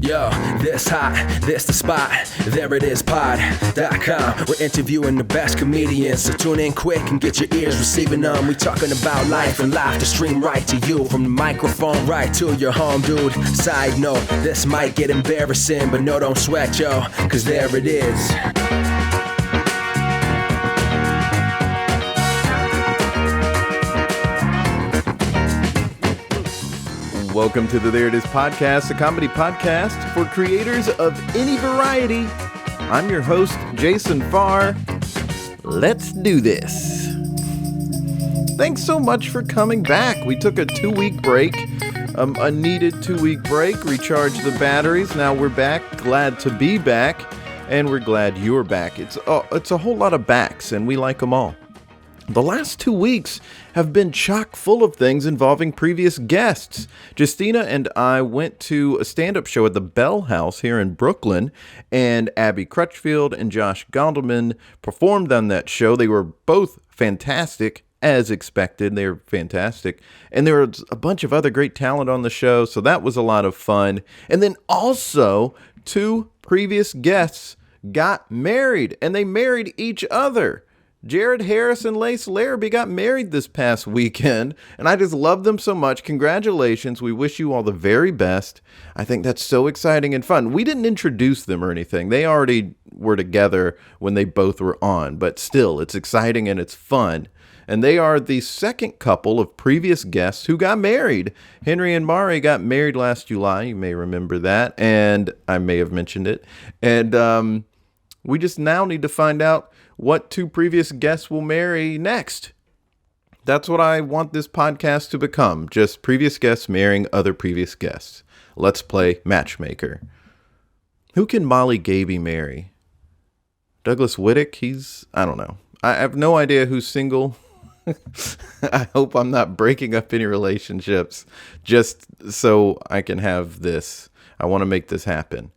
Yo, this hot, this the spot, there it is, pod.com. We're interviewing the best comedians, so tune in quick and get your ears receiving them. We talking about life and life to stream right to you, from the microphone right to your home, dude. Side note, this might get embarrassing, but no, don't sweat, yo, cause there it is. Welcome to the There It Is podcast, a comedy podcast for creators of any variety. I'm your host, Jason Farr. Let's do this. Thanks so much for coming back. We took a 2-week break, a needed 2-week break, recharged the batteries. Now we're back, glad to be back, and we're glad you're back. It's a whole lot of backs, and we like them all. The last 2 weeks have been chock full of things involving previous guests. Justina and I went to a stand-up show at the Bell House here in Brooklyn, and Abby Crutchfield and Josh Gondelman performed on that show. They were both fantastic, as expected. They were fantastic. And there was a bunch of other great talent on the show, so that was a lot of fun. And then also, 2 previous guests got married, and they married each other. Jared Harris and Lace Larrabee got married this past weekend, and I just love them so much. Congratulations. We wish you all the very best. I think that's so exciting and fun. We didn't introduce them or anything. They already were together when they both were on, but still, it's exciting and it's fun. And they are the second couple of previous guests who got married. Henry and Mari got married last July. You may remember that, and I may have mentioned it. And we just now need to find out what 2 previous guests will marry next. That's what I want this podcast to become. Just previous guests marrying other previous guests. Let's play matchmaker. Who can Molly Gaby marry? Douglas Whittick? I don't know. I have no idea who's single. I hope I'm not breaking up any relationships just so I can have this. I want to make this happen.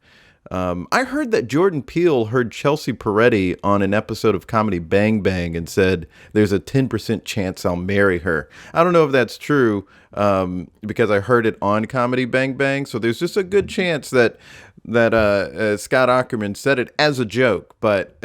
I heard that Jordan Peele heard Chelsea Peretti on an episode of Comedy Bang Bang and said there's a 10% chance I'll marry her. I don't know if that's true because I heard it on Comedy Bang Bang. So there's just a good chance that Scott Aukerman said it as a joke. But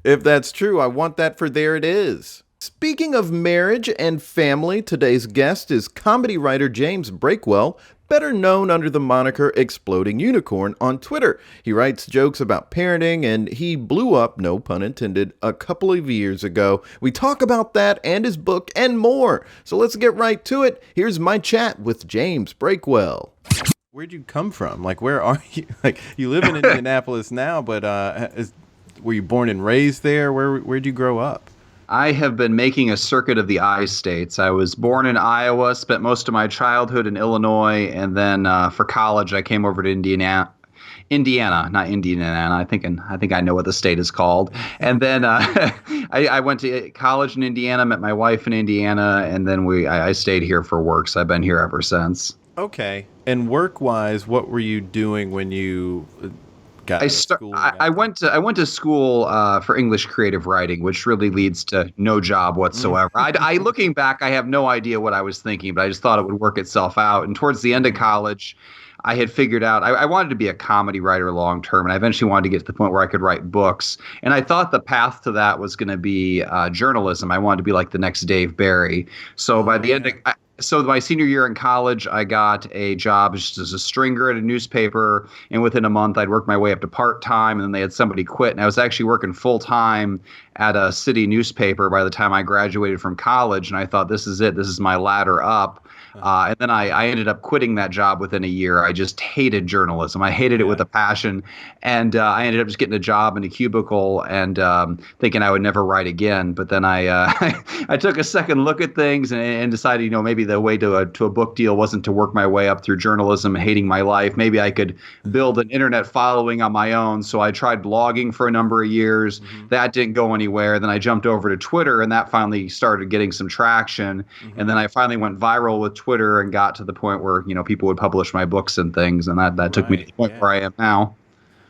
if that's true, I want that for There It Is. Speaking of marriage and family, today's guest is comedy writer James Breakwell, better known under the moniker Exploding Unicorn on Twitter. He writes jokes about parenting, and he blew up, no pun intended, a couple of years ago. We talk about that and his book and more. So let's get right to it. Here's my chat with James Breakwell. Where'd you come from? Like, where are you? Like, you live in Indianapolis now, but were you born and raised there? Where'd you grow up? I have been making a circuit of the I-states. I was born in Iowa, spent most of my childhood in Illinois, and then for college I came over to Indiana, not Indiana. I think I know what the state is called. And then I went to college in Indiana, met my wife in Indiana, and then I stayed here for work. So I've been here ever since. Okay. And work-wise, what were you doing when you I went to school for English creative writing, which really leads to no job whatsoever. Looking back, I have no idea what I was thinking, but I just thought it would work itself out. And towards the end of college, I had figured out I wanted to be a comedy writer long term, and I eventually wanted to get to the point where I could write books. And I thought the path to that was going to be journalism. I wanted to be like the next Dave Barry. So by the end of So my senior year in college, I got a job just as a stringer at a newspaper, and within a month, I'd worked my way up to part-time, and then they had somebody quit, and I was actually working full-time at a city newspaper by the time I graduated from college, and I thought, this is it. This is my ladder up. And then I ended up quitting that job within a year. I just hated journalism. I hated it with a passion. And I ended up just getting a job in a cubicle and thinking I would never write again. But then I took a second look at things and decided, maybe the way to a book deal wasn't to work my way up through journalism, hating my life. Maybe I could build an internet following on my own. So I tried blogging for a number of years. Mm-hmm. That didn't go anywhere. Then I jumped over to Twitter, and that finally started getting some traction. Mm-hmm. And then I finally went viral with Twitter and got to the point where, people would publish my books and things. And that took me to the point where I am now.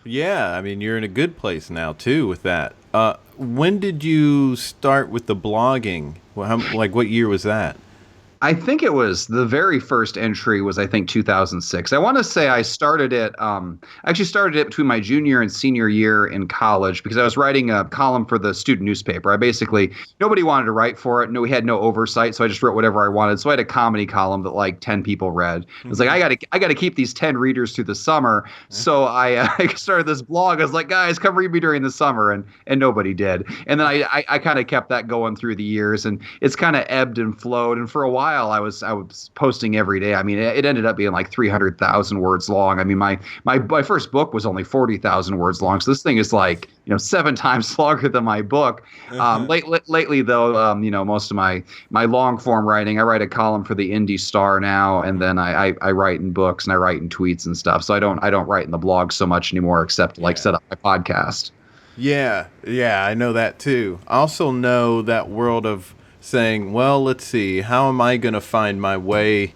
Yeah. I mean, you're in a good place now too with that. When did you start with the blogging? What year was that? I think it was the very first entry was, I think, 2006. I want to say I started it. I actually started it between my junior and senior year in college because I was writing a column for the student newspaper. I basically, nobody wanted to write for it. No, we had no oversight. So I just wrote whatever I wanted. So I had a comedy column that like 10 people read. I was like, I got to keep these 10 readers through the summer. So I started this blog. I was like, guys, come read me during the summer. And nobody did. And then I kind of kept that going through the years, and it's kind of ebbed and flowed. And for a while, I was posting every day. I mean, it ended up being like 300,000 words long. I mean, my first book was only 40,000 words long. So this thing is like, 7 times longer than my book. Lately, though, most of my long form writing, I write a column for the Indie Star now, and then I write in books and I write in tweets and stuff. So I don't write in the blog so much anymore, except to set up my podcast. Yeah, I know that too. I also know that world of saying, well, let's see, how am I going to find my way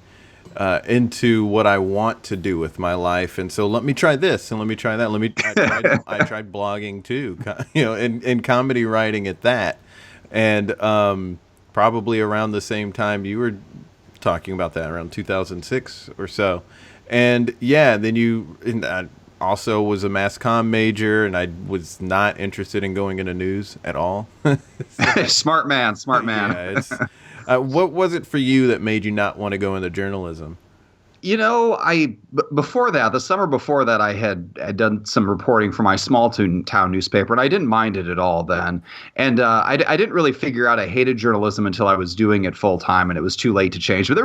into what I want to do with my life? And so let me try this and let me try that. I tried blogging too, and comedy writing at that. And probably around the same time you were talking about that, around 2006 or so. And then you also was a mass comm major, and I was not interested in going into news at all. Smart man. Yeah, what was it for you that made you not want to go into journalism? Before that, the summer before that, I had done some reporting for my small town newspaper, and I didn't mind it at all then. And I didn't really figure out I hated journalism until I was doing it full time, and it was too late to change. But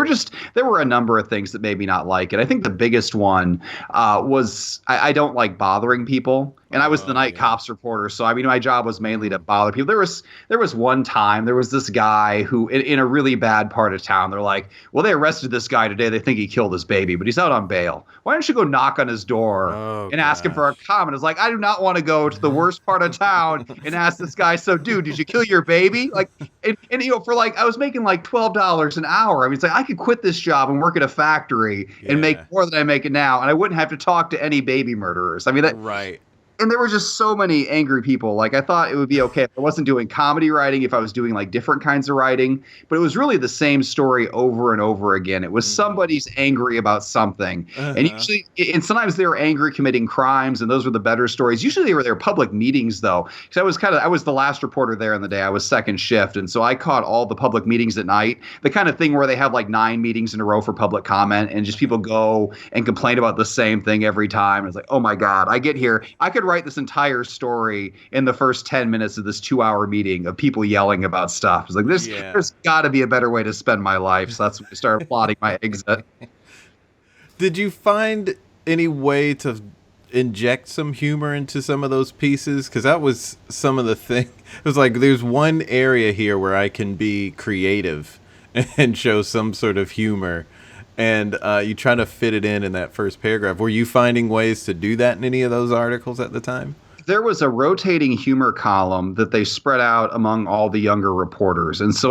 there were a number of things that made me not like it. I think the biggest one was I don't like bothering people. And I was the night cops reporter, so I mean, my job was mainly to bother people. There was one time there was this guy who, in a really bad part of town, they're like, well, they arrested this guy today. They think he killed his baby, but he's out on bail. Why don't you go knock on his door and ask him for a comment? It's like, I do not want to go to the worst part of town and ask this guy, so dude, did you kill your baby? Like, and for like, I was making like $12 an hour. I mean, it's like I could quit this job and work at a factory and make more than I make it now, and I wouldn't have to talk to any baby murderers. I mean, right. And there were just so many angry people. Like, I thought it would be okay if I wasn't doing comedy writing, if I was doing like different kinds of writing, but it was really the same story over and over again. It was somebody's angry about something. And sometimes they were angry committing crimes, and those were the better stories. Usually they were their public meetings though. Because I was the last reporter there in the day. I was second shift. And so I caught all the public meetings at night, the kind of thing where they have like 9 meetings in a row for public comment, and just people go and complain about the same thing every time. And it's like, oh my God, I get here. I could write this entire story in the first 10 minutes of this 2-hour meeting of people yelling about stuff. It's like, there's got to be a better way to spend my life. So that's when I started plotting my exit. Did you find any way to inject some humor into some of those pieces? Because that was some of the thing. It was like, there's one area here where I can be creative and show some sort of humor. And you try to fit it in that first paragraph. Were you finding ways to do that in any of those articles at the time? There was a rotating humor column that they spread out among all the younger reporters. And so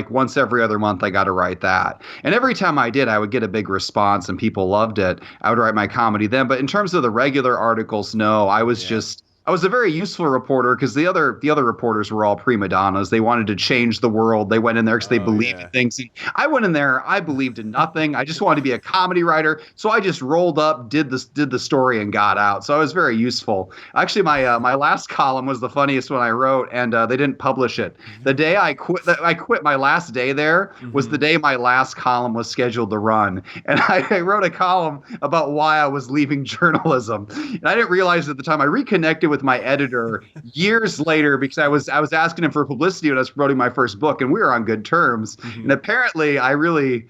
once every other month, I got to write that. And every time I did, I would get a big response and people loved it. I would write my comedy then. But in terms of the regular articles, no, I was a very useful reporter because the other reporters were all prima donnas. They wanted to change the world. They went in there because they believed in things. And I went in there. I believed in nothing. I just wanted to be a comedy writer. So I just rolled up, did the story, and got out. So I was very useful. Actually, my last column was the funniest one I wrote, and they didn't publish it. The day I quit my last day there was the day my last column was scheduled to run. And I wrote a column about why I was leaving journalism. And I didn't realize at the time. I reconnected with my editor years later because I was asking him for publicity when I was promoting my first book, and we were on good terms. And apparently I really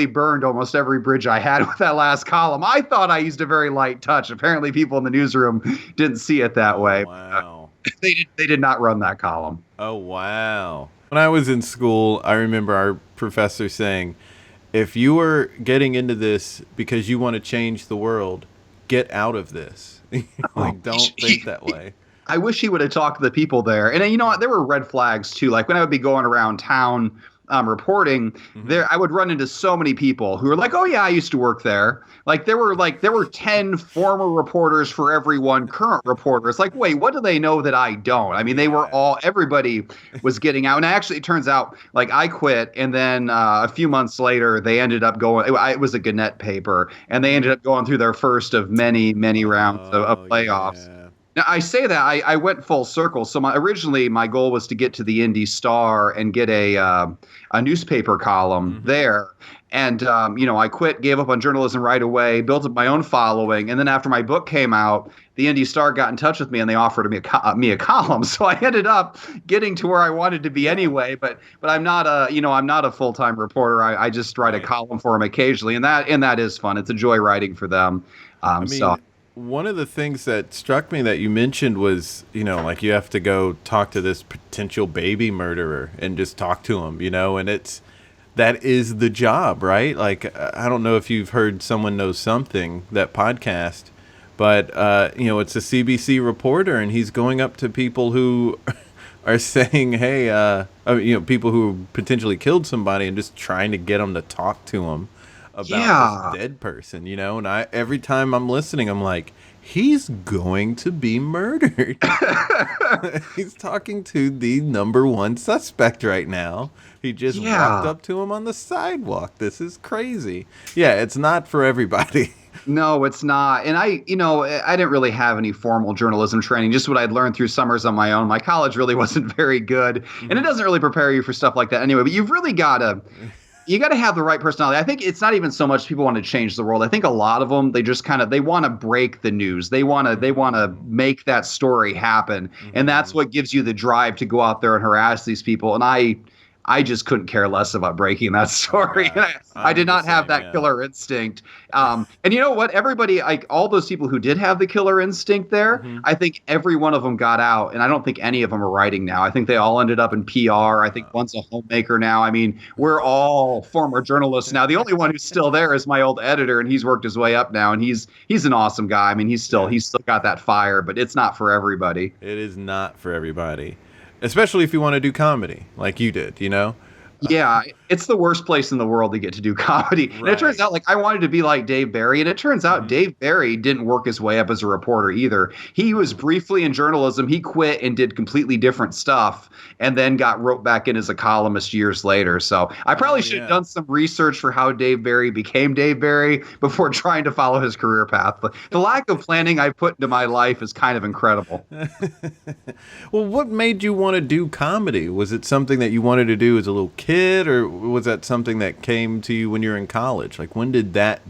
burned almost every bridge I had with that last column. I thought I used a very light touch. Apparently people in the newsroom didn't see it that way. Wow. They did not run that column. Oh, wow. When I was in school, I remember our professor saying, if you are getting into this because you want to change the world, get out of this. Don't think that way. I wish he would have talked to the people there. And you know what? There were red flags too. Like when I would be going around town reporting, there I would run into so many people who were like, "Oh yeah, I used to work there." Like there were 10 former reporters for every one current reporter. It's like, wait, what do they know that I don't? I mean, everybody was getting out. And actually, it turns out, like, I quit, and then a few months later, they ended up going. It was a Gannett paper, and they ended up going through their first of many, many rounds of playoffs. Yeah. Now, I say that I went full circle. So originally my goal was to get to the Indy Star and get a newspaper column there. And, I quit, gave up on journalism right away, built up my own following. And then after my book came out, the Indy Star got in touch with me and they offered me a column. So I ended up getting to where I wanted to be anyway. But I'm not a full-time reporter. I just write a column for them occasionally. And that is fun. It's a joy writing for them. One of the things that struck me that you mentioned was, like you have to go talk to this potential baby murderer and just talk to him, and that is the job, right? Like, I don't know if you've heard Someone Knows Something, that podcast, but, it's a CBC reporter and he's going up to people who are saying, hey, people who potentially killed somebody and just trying to get them to talk to him about this dead person, and every time I'm listening, I'm like, he's going to be murdered. He's talking to the number one suspect right now. He just walked up to him on the sidewalk. This is crazy. Yeah, it's not for everybody. No, it's not. And I didn't really have any formal journalism training, just what I'd learned through summers on my own. My college really wasn't very good, and it doesn't really prepare you for stuff like that anyway. But you've really got to have the right personality. I think it's not even so much people want to change the world. I think a lot of them, they just they want to break the news. They want to make that story happen. And that's what gives you the drive to go out there and harass these people. And I just couldn't care less about breaking that story. I did not have that killer instinct. And you know what? Everybody, all those people who did have the killer instinct there, I think every one of them got out. And I don't think any of them are writing now. I think they all ended up in PR. I think one's a homemaker now. I mean, we're all former journalists now. The only one who's still there is my old editor, and he's worked his way up now. And he's an awesome guy. I mean, he's still got that fire, but it's not for everybody. It is not for everybody. Especially if you want to do comedy like you did, Yeah, it's the worst place in the world to get to do comedy. Right. And it turns out, I wanted to be like Dave Barry, and it turns out Dave Barry didn't work his way up as a reporter either. He was briefly in journalism. He quit and did completely different stuff, and then got roped back in as a columnist years later. So I probably should have done some research for how Dave Barry became Dave Barry before trying to follow his career path. But the lack of planning I put into my life is kind of incredible. Well, what made you want to do comedy? Was it something that you wanted to do as a little kid, or was that something that came to you when you were in college? Like, when did that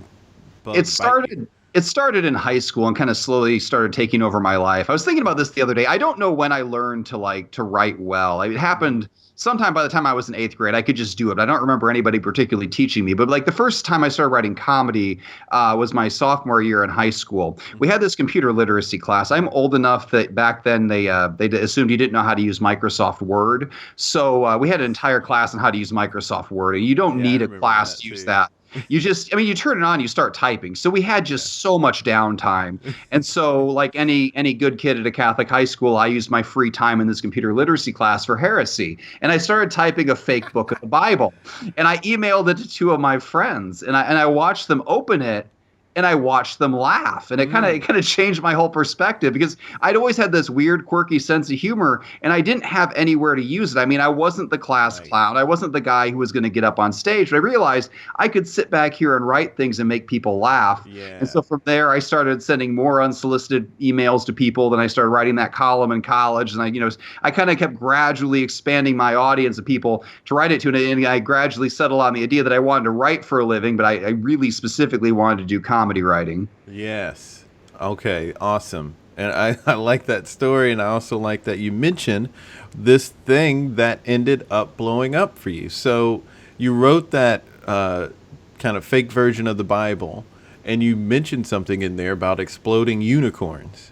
bug It started in high school and kind of slowly started taking over my life. I was thinking about this the other day. I don't know when I learned to write well. It happened sometime by the time I was in 8th grade. I could just do it. I don't remember anybody particularly teaching me. But the first time I started writing comedy was my sophomore year in high school. We had this computer literacy class. I'm old enough that back then they assumed you didn't know how to use Microsoft Word. So we had an entire class on how to use Microsoft Word. And you don't need a class to use that. You turn it on, you start typing. So we had just so much downtime. And so, like any good kid at a Catholic high school, I used my free time in this computer literacy class for heresy. And I started typing a fake book of the Bible. And I emailed it to 2 of my friends. And I watched them open it. And I watched them laugh, and it kind of changed my whole perspective, because I'd always had this weird, quirky sense of humor, and I didn't have anywhere to use it. I mean, I wasn't the class clown. I wasn't the guy who was going to get up on stage, but I realized I could sit back here and write things and make people laugh. Yeah. And so from there, I started sending more unsolicited emails to people. Then I started writing that column in college, and I kind of kept gradually expanding my audience of people to write it to, and I gradually settled on the idea that I wanted to write for a living, but I really specifically wanted to do comedy writing. Yes. Okay. Awesome. And I like that story, and I also like that you mentioned this thing that ended up blowing up for you. So you wrote that kind of fake version of the Bible, and you mentioned something in there about exploding unicorns.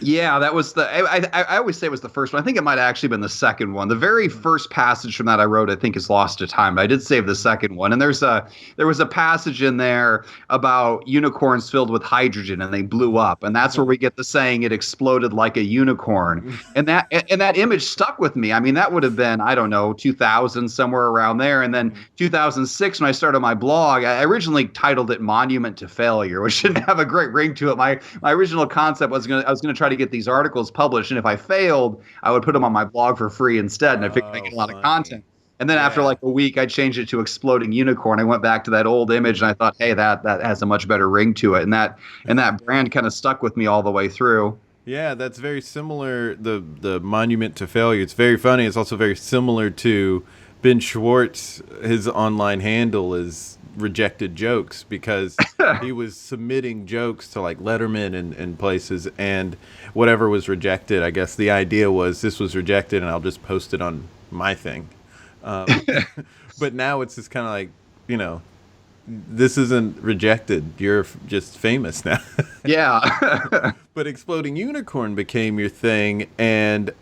Yeah, that was the. I always say it was the first one. I think it might have actually been the second one. The very first passage from that I wrote, I think, is lost to time. But I did save the second one, and there was a passage in there about unicorns filled with hydrogen, and they blew up, and that's where we get the saying "it exploded like a unicorn," and that image stuck with me. I mean, that would have been, I don't know, 2000, somewhere around there, and then 2006 when I started my blog, I originally titled it "Monument to Failure," which didn't have a great ring to it. My original concept was I was gonna try to get these articles published, and if I failed, I would put them on my blog for free instead, and I figured I get a lot of content. And then after like a week, I changed it to Exploding Unicorn. I went back to that old image, and I thought, hey, that has a much better ring to it, and that brand kind of stuck with me all the way through. Yeah, that's very similar. The monument to failure. It's very funny. It's also very similar to Ben Schwartz. His online handle is rejected jokes because he was submitting jokes to like Letterman and places, and whatever was rejected, I guess the idea was this was rejected and I'll just post it on my thing. But now it's just kind of like, this isn't rejected. You're just famous now. Yeah. But Exploding Unicorn became your thing, and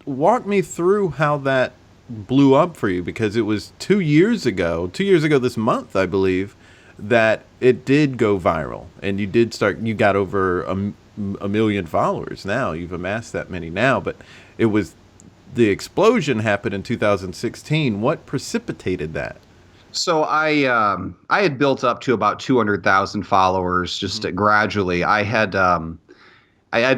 walk me through how that blew up for you, because it was 2 years ago this month, I believe, that it did go viral, and you got over a million followers now. You've amassed that many now, but it was the explosion happened in 2016. What precipitated that? So I had built up to about 200,000 followers just gradually. I had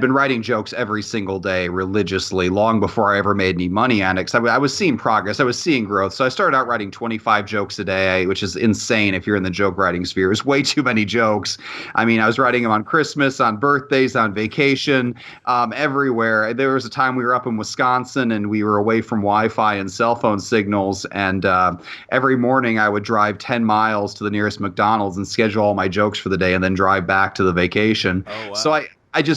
been writing jokes every single day religiously long before I ever made any money on it, because I was seeing progress. I was seeing growth. So I started out writing 25 jokes a day, which is insane if you're in the joke writing sphere. It's way too many jokes. I mean, I was writing them on Christmas, on birthdays, on vacation, everywhere. There was a time we were up in Wisconsin and we were away from Wi-Fi and cell phone signals. And every morning I would drive 10 miles to the nearest McDonald's and schedule all my jokes for the day and then drive back to the vacation. Oh, wow. So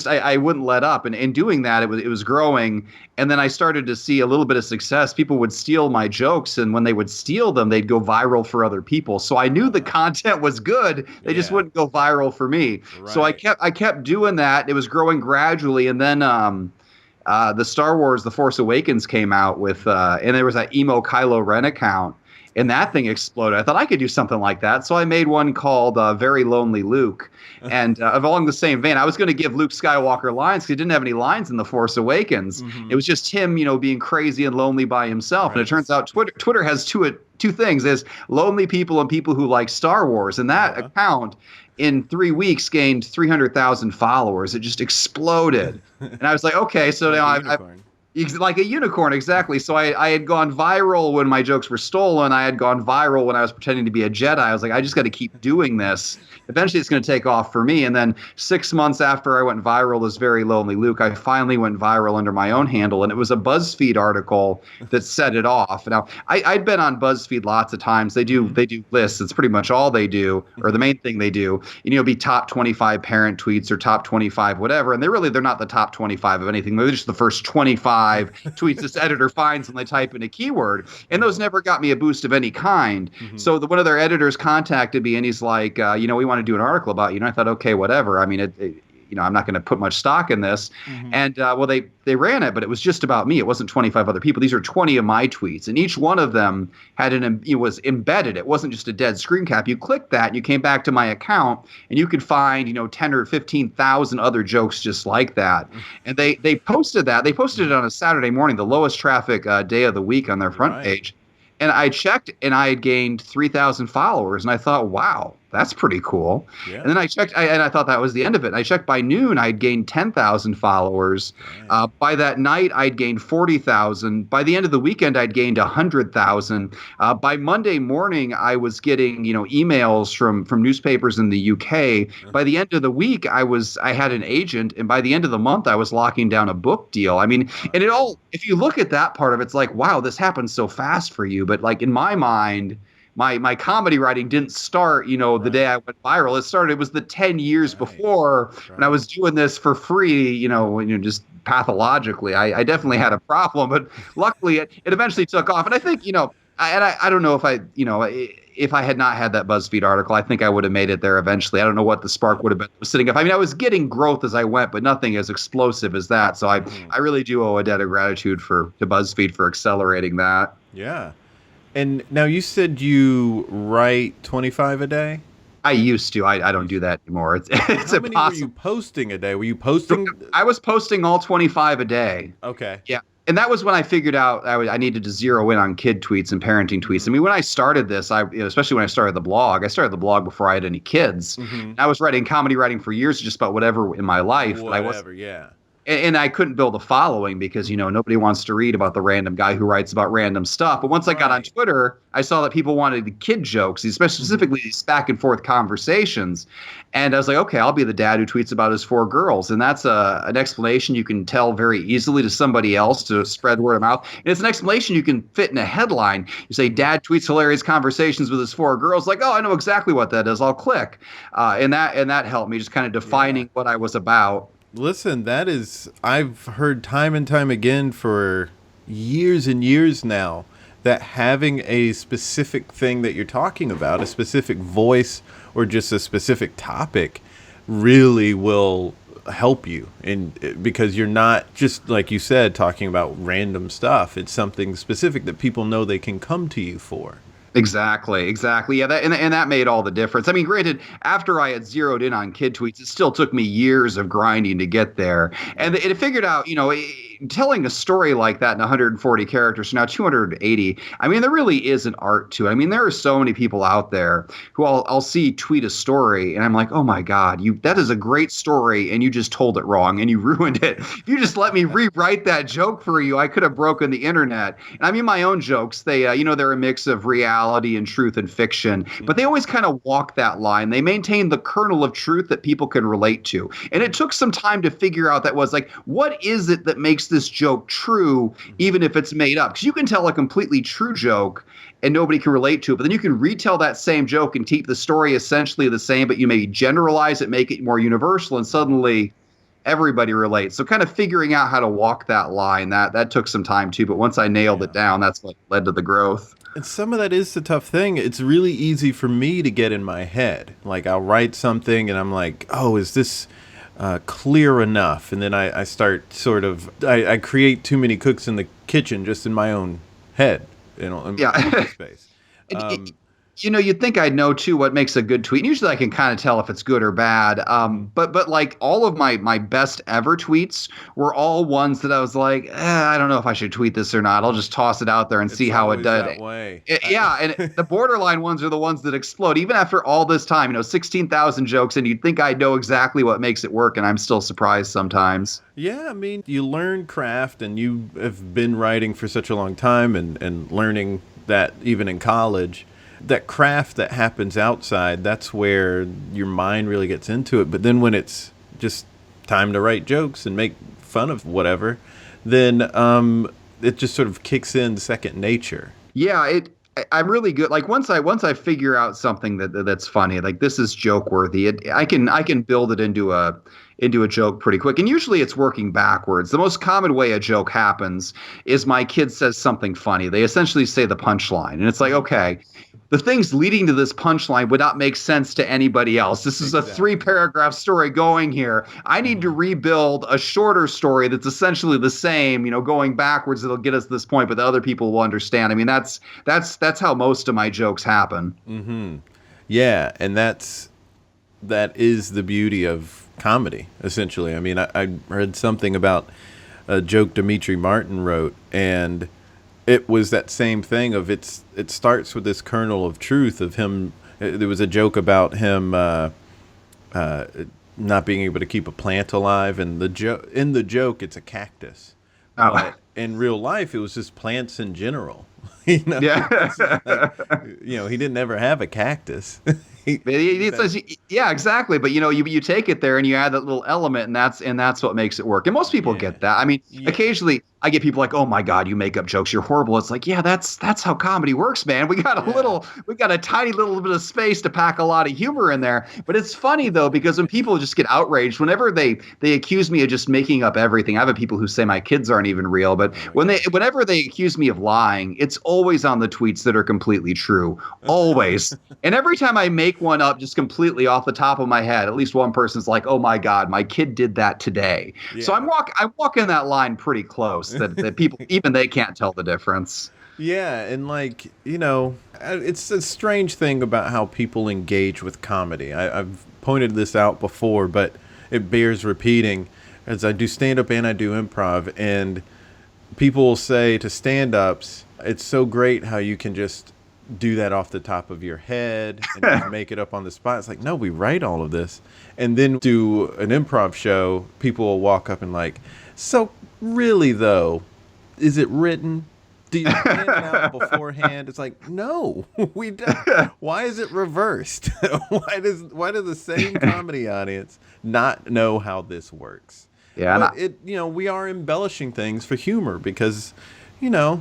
I wouldn't let up. And in doing that, it was growing. And then I started to see a little bit of success. People would steal my jokes, and when they would steal them, they'd go viral for other people. So I knew the content was good. They just wouldn't go viral for me. Right. So I kept doing that. It was growing gradually. And then the Star Wars The Force Awakens came out with and there was that emo Kylo Ren account. And that thing exploded. I thought I could do something like that. So I made one called Very Lonely Luke. And along the same vein, I was going to give Luke Skywalker lines because he didn't have any lines in The Force Awakens. Mm-hmm. It was just him, being crazy and lonely by himself. Right. And it turns out Twitter has two things. There's lonely people and people who like Star Wars. And that account in 3 weeks gained 300,000 followers. It just exploded. And I was like, okay, so now I've like a unicorn, exactly. So I had gone viral when my jokes were stolen. I had gone viral when I was pretending to be a Jedi. I was like, I just got to keep doing this. Eventually, it's going to take off for me. And then 6 months after I went viral as Very Lonely Luke, I finally went viral under my own handle. And it was a BuzzFeed article that set it off. Now, I'd been on BuzzFeed lots of times. They do lists. It's pretty much all they do, or the main thing they do. Be top 25 parent tweets or top 25 whatever. And they're not the top 25 of anything. They're just the first 25 tweets this editor finds when they type in a keyword, and those never got me a boost of any kind. Mm-hmm. So one of their editors contacted me, and he's like, we want to do an article about you. And I thought, okay, whatever. I mean, I'm not going to put much stock in this. Mm-hmm. And they ran it, but it was just about me. It wasn't 25 other people. These are 20 of my tweets, and each one of them had was embedded. It wasn't just a dead screen cap. You clicked that, and you came back to my account, and you could find 10 or 15,000 other jokes just like that. And they posted that. They posted it on a Saturday morning, the lowest traffic day of the week on their front page. And I checked, and I had gained 3,000 followers, and I thought, wow, that's pretty cool. Yeah. And then I checked, and I thought that was the end of it. And I checked by noon, I'd gained 10,000 followers. By that night, I'd gained 40,000. By the end of the weekend, I'd gained 100,000. By Monday morning, I was getting, emails from newspapers in the UK. By the end of the week, I had an agent, and by the end of the month, I was locking down a book deal. I mean, and if you look at that part of it, it's like, wow, this happened so fast for you. But like in my mind, my comedy writing didn't start, the day I went viral. It was the 10 years before when I was doing this for free, just pathologically. I definitely had a problem, but luckily it eventually took off. And I think, I don't know if if I had not had that BuzzFeed article, I think I would have made it there eventually. I don't know what the spark would have been sitting up. I mean, I was getting growth as I went, but nothing as explosive as that. So I really do owe a debt of gratitude to BuzzFeed for accelerating that. Yeah. And now you said you write 25 a day? I used to. I don't do that anymore. It's How many were you posting a day? Were you posting? I was posting all 25 a day. Okay. Yeah. And that was when I figured out I needed to zero in on kid tweets and parenting tweets. I mean, when I started this, especially when I started the blog before I had any kids. Mm-hmm. I was writing comedy writing for years, just about whatever in my life. Whatever, yeah. And I couldn't build a following because, nobody wants to read about the random guy who writes about random stuff. But once I got on Twitter, I saw that people wanted the kid jokes, specifically these back and forth conversations. And I was like, okay, I'll be the dad who tweets about his 4 girls. And that's an explanation you can tell very easily to somebody else to spread word of mouth. And it's an explanation you can fit in a headline. You say, dad tweets hilarious conversations with his 4 girls. Like, oh, I know exactly what that is. I'll click. And that helped me just kind of defining what I was about. Listen, I've heard time and time again for years and years now that having a specific thing that you're talking about, a specific voice or just a specific topic really will help you. Because you're not just, like you said, talking about random stuff. It's something specific that people know they can come to you for. Exactly. Yeah, and that made all the difference. I mean, granted, after I had zeroed in on kid tweets, it still took me years of grinding to get there. And it figured out, telling a story like that in 140 characters, now 280, I mean, there really is an art to it. I mean, there are so many people out there who I'll see tweet a story, and I'm like, oh my God, that is a great story, and you just told it wrong, and you ruined it. If you just let me rewrite that joke for you, I could have broken the internet. And I mean, my own jokes, they're a mix of reality and truth and fiction, but they always kind of walk that line. They maintain the kernel of truth that people can relate to. And it took some time to figure out what is it that makes this joke true, even if it's made up? Because you can tell a completely true joke and nobody can relate to it, but then you can retell that same joke and keep the story essentially the same, but you maybe generalize it, make it more universal, and suddenly everybody relates. So kind of figuring out how to walk that line, that took some time too, but once I nailed it down, that's what led to the growth. And some of that is the tough thing. It's really easy for me to get in my head. Like, I'll write something and I'm like, oh, is this clear enough? And then I start I create too many cooks in the kitchen just in my own head, in my space. You'd think I'd know too what makes a good tweet. And usually I can kind of tell if it's good or bad. But like all of my best ever tweets were all ones that I was like, I don't know if I should tweet this or not. I'll just toss it out there and see how it does. And the borderline ones are the ones that explode. Even after all this time, 16,000 jokes, and you'd think I'd know exactly what makes it work, and I'm still surprised sometimes. Yeah, I mean, you learn craft, and you have been writing for such a long time and learning that even in college. That craft that happens outside, that's where your mind really gets into it. But then when it's just time to write jokes and make fun of whatever, then it just sort of kicks in second nature. Yeah, I'm really good. Like once I figure out something that's funny, like this is joke worthy, I can build it into a joke pretty quick. And usually it's working backwards. The most common way a joke happens is my kid says something funny. They essentially say the punchline. And it's like, okay, the things leading to this punchline would not make sense to anybody else. This is a 3-paragraph story going here. I need to rebuild a shorter story that's essentially the same, going backwards. It'll get us to this point, but the other people will understand. I mean, that's how most of my jokes happen. Mm-hmm. Yeah. And that is the beauty of comedy, essentially. I mean, I read something about a joke Demetri Martin wrote, and it was that same thing of it starts with this kernel of truth of him. There was a joke about him not being able to keep a plant alive, and in the joke it's a cactus. But in real life it was just plants in general. Yeah. He didn't ever have a cactus. Yeah, exactly. But you take it there and you add that little element, and that's what makes it work. And most people get that. I mean, occasionally I get people like, "Oh my God, you make up jokes. You're horrible." It's like, yeah, that's how comedy works, man. We got a tiny little bit of space to pack a lot of humor in there. But it's funny though, because when people just get outraged, whenever they accuse me of just making up everything. I have people who say my kids aren't even real, but whenever they accuse me of lying, it's always on the tweets that are completely true. Always. And every time I make one up just completely off the top of my head, at least one person's like, "Oh my God, my kid did that today." Yeah. So I'm walking that line pretty close that people, even they can't tell the difference. Yeah, and like, it's a strange thing about how people engage with comedy. I've pointed this out before, but it bears repeating, as I do stand-up and I do improv, and people will say to stand-ups, it's so great how you can just do that off the top of your head and just make it up on the spot. It's like, no, we write all of this. And then do an improv show, people will walk up and like, so really though, is it written? Do you plan it out beforehand? It's like, no, we don't. Why is it reversed? Why does the same comedy audience not know how this works? Yeah, but we are embellishing things for humor because, that's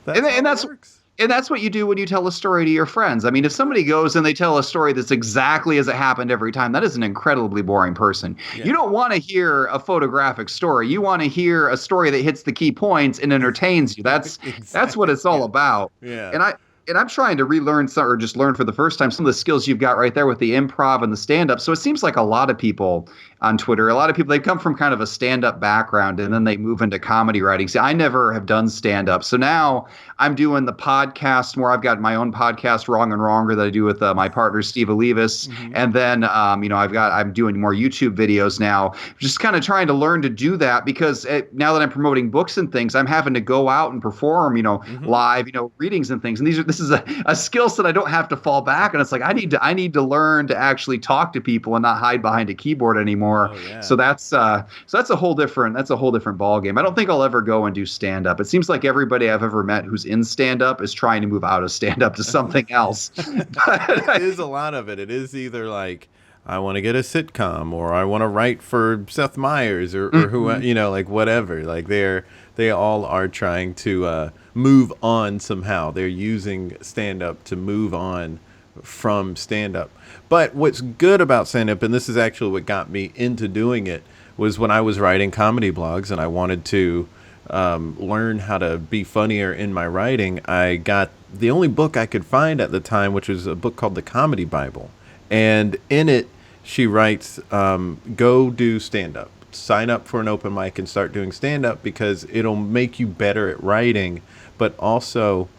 how it works. And that's what you do when you tell a story to your friends. I mean, if somebody goes and they tell a story that's exactly as it happened every time, that is an incredibly boring person. Yeah. You don't want to hear a photographic story. You want to hear a story that hits the key points and entertains you. That's what it's all about. Yeah. And I'm trying to relearn or just learn for the first time some of the skills you've got right there with the improv and the stand-up. So it seems like a lot of people on Twitter, they come from kind of a stand-up background and then they move into comedy writing. See, I never have done stand-up. So now I'm doing the podcast more. I've got my own podcast, Wrong and Wronger, that I do with my partner, Steve Olivas. Mm-hmm. And then, I'm doing more YouTube videos now, just kind of trying to learn to do that because now that I'm promoting books and things, I'm having to go out and perform, mm-hmm. live, readings and things. And this is a skill set I don't have to fall back. And it's like, I need to learn to actually talk to people and not hide behind a keyboard anymore. Oh, yeah. So that's a whole different ball game. I don't think I'll ever go and do stand up. It seems like everybody I've ever met who's in stand up is trying to move out of stand up to something else. It is a lot of it. It is either like, I want to get a sitcom, or I want to write for Seth Meyers, or who, like whatever. Like they all are trying to move on somehow. They're using stand up to move on from stand up. But what's good about stand up, and this is actually what got me into doing it, was when I was writing comedy blogs and I wanted to learn how to be funnier in my writing. I got the only book I could find at the time, which was a book called The Comedy Bible. And in it, she writes, go do stand-up. Sign up for an open mic and start doing stand-up because it'll make you better at writing. But also,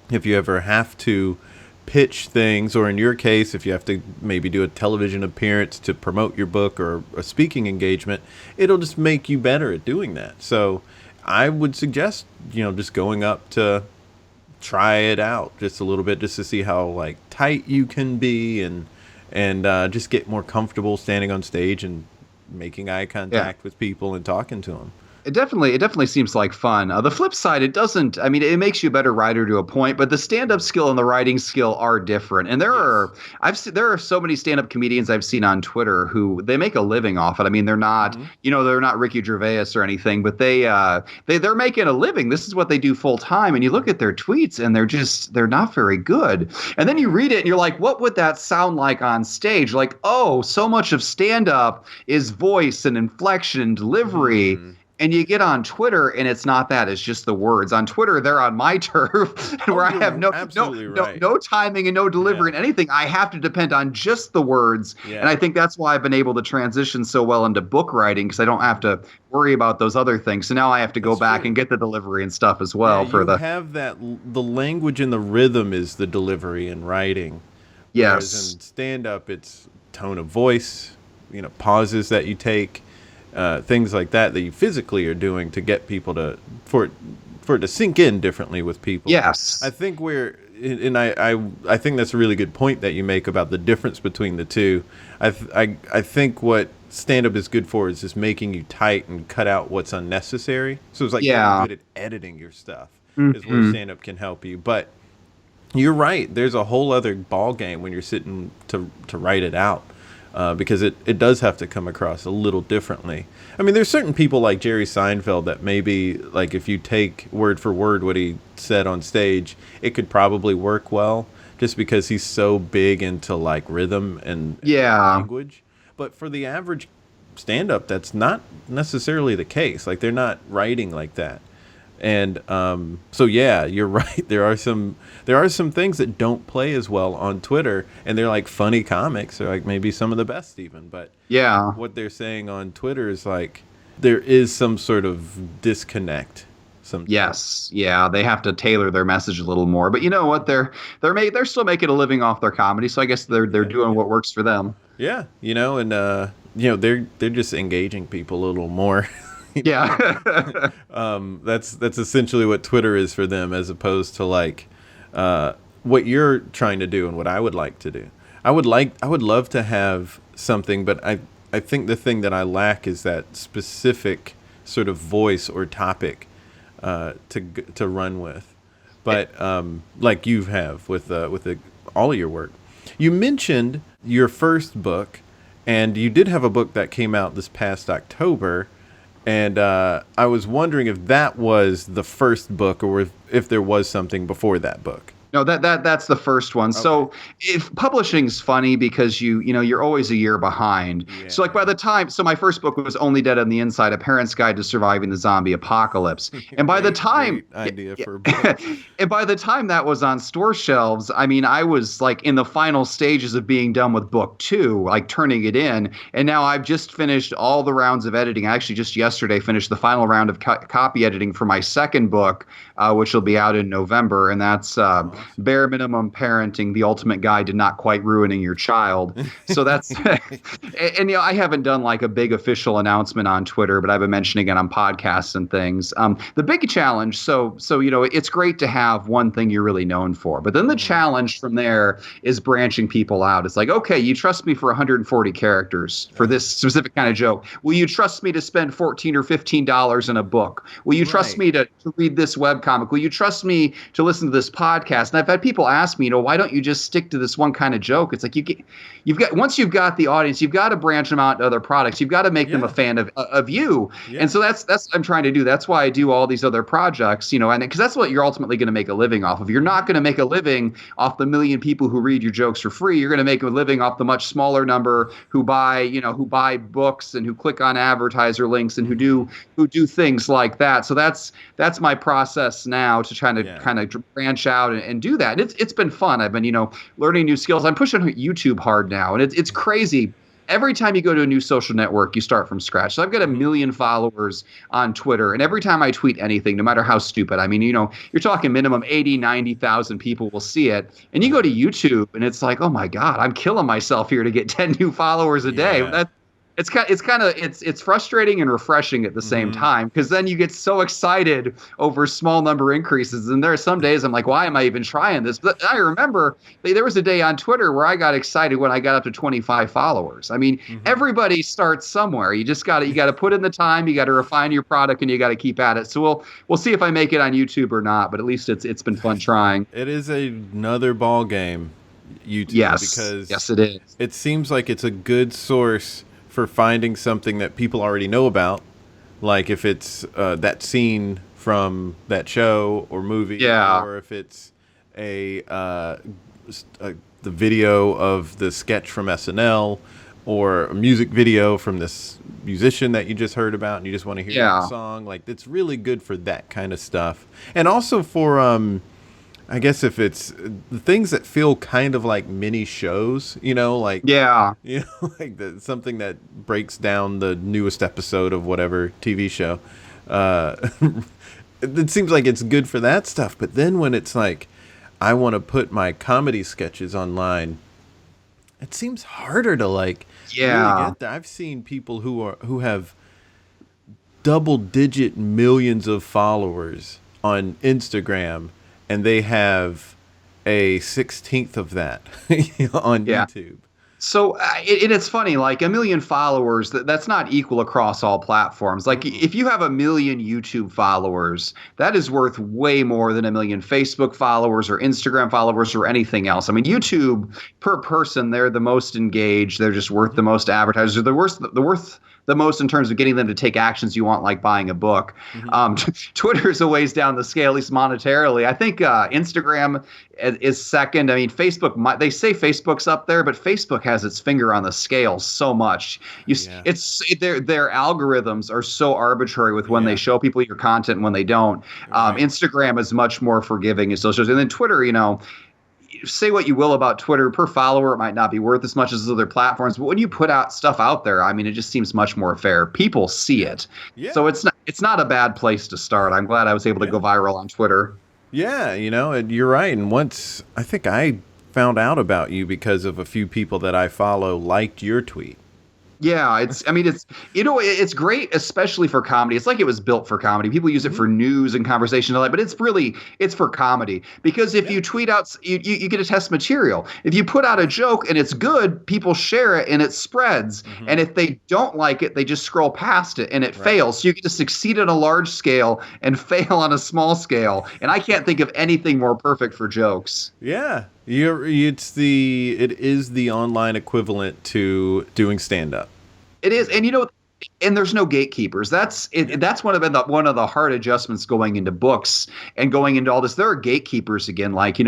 if you ever have to pitch things, or in your case, if you have to maybe do a television appearance to promote your book or a speaking engagement, it'll just make you better at doing that. So I would suggest, just going up to try it out just a little bit, just to see how like tight you can be and just get more comfortable standing on stage and making eye contact with people and talking to them. It definitely seems like fun. The flip side, it makes you a better writer to a point, but the stand-up skill and the writing skill are different. And there are so many stand-up comedians I've seen on Twitter who they make a living off it. I mean, they're not, mm-hmm. They're not Ricky Gervais or anything, but they're making a living. This is what they do full time. And you look at their tweets and they're not very good. And then you read it and you're like, what would that sound like on stage? Like, oh, so much of stand-up is voice and inflection and delivery. Mm-hmm. And you get on Twitter, and it's not that. It's just the words. On Twitter, they're on my turf, where I have no timing and no delivery and anything. I have to depend on just the words. Yeah. And I think that's why I've been able to transition so well into book writing, because I don't have to worry about those other things. So now I have to go back and get the delivery and stuff as well. The language and the rhythm is the delivery in writing. Yes. Whereas in stand-up, it's tone of voice, pauses that you take. Things like that you physically are doing to get people for it to sink in differently with people. Yes. I think I think that's a really good point that you make about the difference between the two. I think what stand-up is good for is just making you tight and cut out what's unnecessary. So it's like getting good at editing your stuff is where stand-up can help you. But you're right. There's a whole other ball game when you're sitting to write it out. because it does have to come across a little differently. I mean, there's certain people like Jerry Seinfeld that maybe, like, if you take word for word what he said on stage, it could probably work well, just because he's so big into, like, rhythm and language. But for the average stand-up, that's not necessarily the case. Like, they're not writing like that. And so yeah, you're right. There are some things that don't play as well on Twitter, and they're like funny comics, or like maybe some of the best even. But what they're saying on Twitter is like there is some sort of disconnect. Yes, yeah, they have to tailor their message a little more. But you know what? They're still making a living off their comedy, so I guess they're doing what works for them. Yeah, and they're just engaging people a little more. Yeah. That's essentially what Twitter is for them, as opposed to like what you're trying to do and what I would like to do. I would love to have something, but I think the thing that I lack is that specific sort of voice or topic to run with. But like you have with all of your work. You mentioned your first book, and you did have a book that came out this past October. And I was wondering if that was the first book, or if there was something before that book. No, that's the first one. Okay. So if publishing's funny because you're always a year behind. Yeah. So like by the time, my first book was Only Dead on the Inside: A Parent's Guide to Surviving the Zombie Apocalypse. And by the time idea for a book. And by the time that was on store shelves, I mean, I was like in the final stages of being done with book 2, like turning it in. And now I've just finished all the rounds of editing. I actually just yesterday finished the final round of copy editing for my second book, which will be out in November. And that's Bare Minimum Parenting: The Ultimate Guide to Not Quite Ruining Your Child. So that's and I haven't done like a big official announcement on Twitter, but I've been mentioning it on podcasts and things. The big challenge, so it's great to have one thing you're really known for, but then the challenge from there is branching people out. It's like, okay, you trust me for 140 characters for this specific kind of joke. Will you trust me to spend $14 or $15 in a book? Will you trust me to read this webcomic? Will you trust me to listen to this podcast? And I've had people ask me, why don't you just stick to this one kind of joke? It's like once you've got the audience, you've got to branch them out to other products. You've got to make them a fan of you. Yeah. And so that's what I'm trying to do. That's why I do all these other projects, and because that's what you're ultimately going to make a living off of. You're not going to make a living off the million people who read your jokes for free. You're going to make a living off the much smaller number who buy books and who click on advertiser links and who do things like that. So that's my process now to try to kind of branch out and do that. And it's been fun. I've been, learning new skills. I'm pushing YouTube hard now, and it's crazy. Every time you go to a new social network, you start from scratch. So I've got 1 million followers on Twitter, and every time I tweet anything, no matter how stupid, I mean, you're talking minimum 80, 90,000 people will see it. And you go to YouTube, and it's like, oh my God, I'm killing myself here to get 10 new followers a day. It's frustrating and refreshing at the same time, because then you get so excited over small number increases. And there are some days I'm like, why am I even trying this? But I remember there was a day on Twitter where I got excited when I got up to 25 followers. I mean, everybody starts somewhere. You got to put in the time, you got to refine your product, and you got to keep at it. So we'll see if I make it on YouTube or not, but at least it's been fun trying. It is another ball game, YouTube. Yes, it is. It seems like it's a good source for finding something that people already know about, like if it's that scene from that show or movie, or if it's the video of the sketch from SNL, or a music video from this musician that you just heard about and you just want to hear that song. Like, it's really good for that kind of stuff, and also for I guess if it's the things that feel kind of like mini shows, like something that breaks down the newest episode of whatever TV show. It seems like it's good for that stuff. But then when it's like, I want to put my comedy sketches online, it seems harder to really get there. I've seen people who have double-digit millions of followers on Instagram, and they have a 16th of that on YouTube. So it's funny, like a million followers, that's not equal across all platforms. Like if you have a million YouTube followers, that is worth way more than a million Facebook followers or Instagram followers or anything else. I mean, YouTube per person, they're the most engaged. They're just worth the most advertisers. They're worth the most in terms of getting them to take actions you want, like buying a book. Twitter is a ways down the scale, at least monetarily. I think Instagram is second. I mean, Facebook, they say Facebook's up there, but Facebook has its finger on the scale so much. Their algorithms are so arbitrary with when they show people your content and when they don't. Instagram is much more forgiving as socials. And then Twitter, say what you will about Twitter, per follower, it might not be worth as much as other platforms, but when you put out stuff out there, I mean, it just seems much more fair. People see it. Yeah. So it's not a bad place to start. I'm glad I was able to go viral on Twitter. Yeah, and you're right. And once I think I found out about you because of a few people that I follow liked your tweet. Yeah, it's great, especially for comedy. It's like it was built for comedy. People use it for news and conversation and all that, but it's for comedy. Because if you tweet out, you get a test material. If you put out a joke and it's good, people share it and it spreads. And if they don't like it, they just scroll past it and it fails. So you get to succeed on a large scale and fail on a small scale. And I can't think of anything more perfect for jokes. Yeah. It is the online equivalent to doing stand-up. It is, and there's no gatekeepers. That's one of the hard adjustments going into books and going into all this. There are gatekeepers again, like you